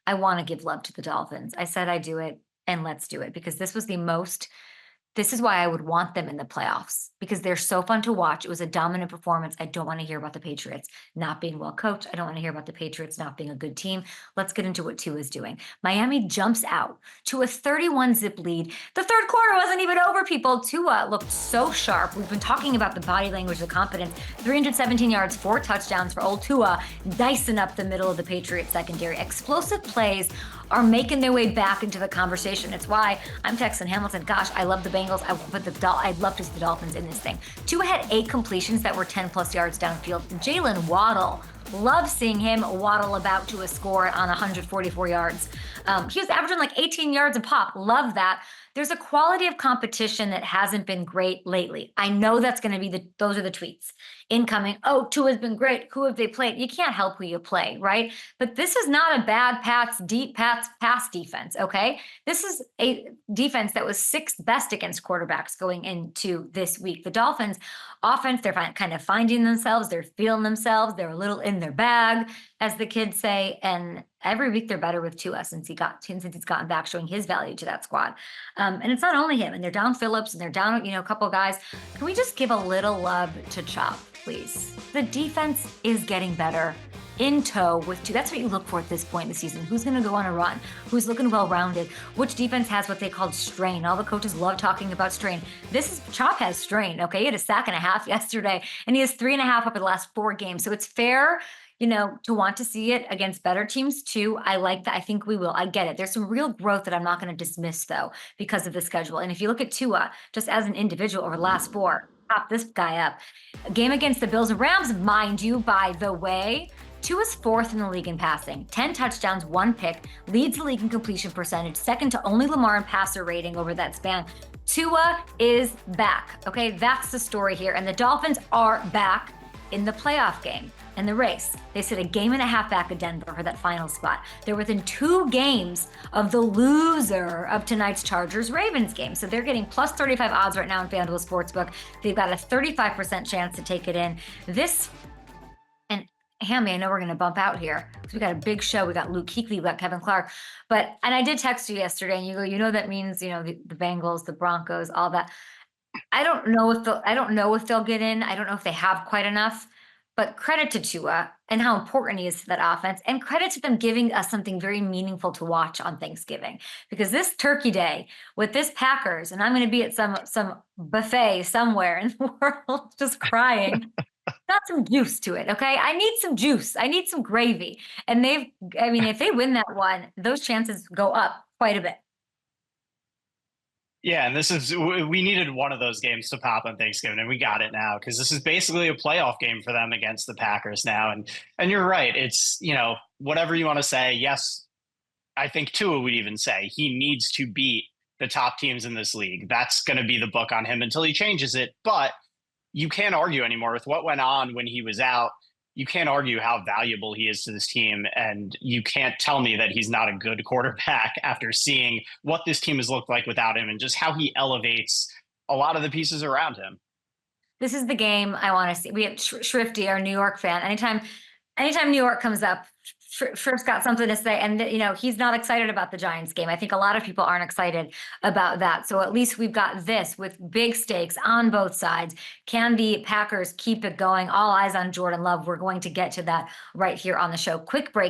I want to give love to the Dolphins. I said I do it, and let's do it because this is why I would want them in the playoffs because they're so fun to watch. It was a dominant performance. I don't want to hear about the Patriots not being well coached. I don't want to hear about the Patriots not being a good team. Let's get into what Tua is doing. Miami jumps out to a 31-zip lead. The third quarter wasn't even over, people. Tua looked so sharp. We've been talking about the body language, the confidence. 317 yards, 4 touchdowns for old Tua, dicing up the middle of the Patriots secondary. Explosive plays are making their way back into the conversation. It's why I'm texting Hamilton, gosh, I love the Bengals. I'd love to see the Dolphins in this thing. Tua had 8 completions that were 10+ yards downfield. Jaylen Waddle, love seeing him waddle about to a score on 144 yards. He was averaging like 18 yards a pop. Love that. There's a quality of competition that hasn't been great lately. I know that's going to be those are the tweets incoming. Oh, Tua's been great. Who have they played? You can't help who you play, right? But this is not a bad deep pass defense, okay? This is a defense that was 6th best against quarterbacks going into this week. The Dolphins offense, they're kind of finding themselves. They're feeling themselves. They're a little in their bag, as the kids say. And every week they're better with Tua since he's gotten back, showing his value to that squad. And it's not only him, and they're down Phillips and they're down, a couple guys. Can we just give a little love to Chop, please? The defense is getting better in tow with Tua. That's what you look for at this point in the season. Who's going to go on a run? Who's looking well-rounded? Which defense has what they called strain? All the coaches love talking about strain. Chop has strain, okay? He had a sack and a half yesterday, and he has 3.5 over the last 4 games. So it's fair, to want to see it against better teams too. I like that. I think we will. I get it. There's some real growth that I'm not going to dismiss though, because of the schedule. And if you look at Tua, just as an individual over the last 4, pop this guy up. A game against the Bills and Rams, mind you, by the way, Tua's 4th in the league in passing, 10 touchdowns, 1 pick, leads the league in completion percentage, second to only Lamar in passer rating over that span. Tua is back. Okay, that's the story here. And the Dolphins are back in the playoff game and the race. They sit a game and a half back of Denver for that final spot. They're within 2 games of the loser of tonight's Chargers-Ravens game. So they're getting plus 35 odds right now in FanDuel Sportsbook. They've got a 35% chance to take it in. And Hammy, I know we're going to bump out here because we got a big show. We got Luke Kuechly, we got Kevin Clark. And I did text you yesterday and you go, that means, the Bengals, the Broncos, all that. I don't know if they'll get in. I don't know if they have quite enough. But credit to Tua and how important he is to that offense, and credit to them giving us something very meaningful to watch on Thanksgiving. Because this Turkey Day with this Packers, and I'm going to be at some buffet somewhere in the world just crying, got some juice to it, okay? I need some juice. I need some gravy. And if they win that one, those chances go up quite a bit. Yeah, and we needed one of those games to pop on Thanksgiving, and we got it now because this is basically a playoff game for them against the Packers now. And you're right. It's, whatever you want to say. Yes, I think Tua would even say he needs to beat the top teams in this league. That's going to be the book on him until he changes it. But you can't argue anymore with what went on when he was out. You can't argue how valuable he is to this team, and you can't tell me that he's not a good quarterback after seeing what this team has looked like without him and just how he elevates a lot of the pieces around him. This is the game I want to see. We have Shrifty, our New York fan. Anytime New York comes up, Shrift's got something to say, and he's not excited about the Giants game. I think a lot of people aren't excited about that. So at least we've got this with big stakes on both sides. Can the Packers keep it going? All eyes on Jordan Love. We're going to get to that right here on the show. Quick break.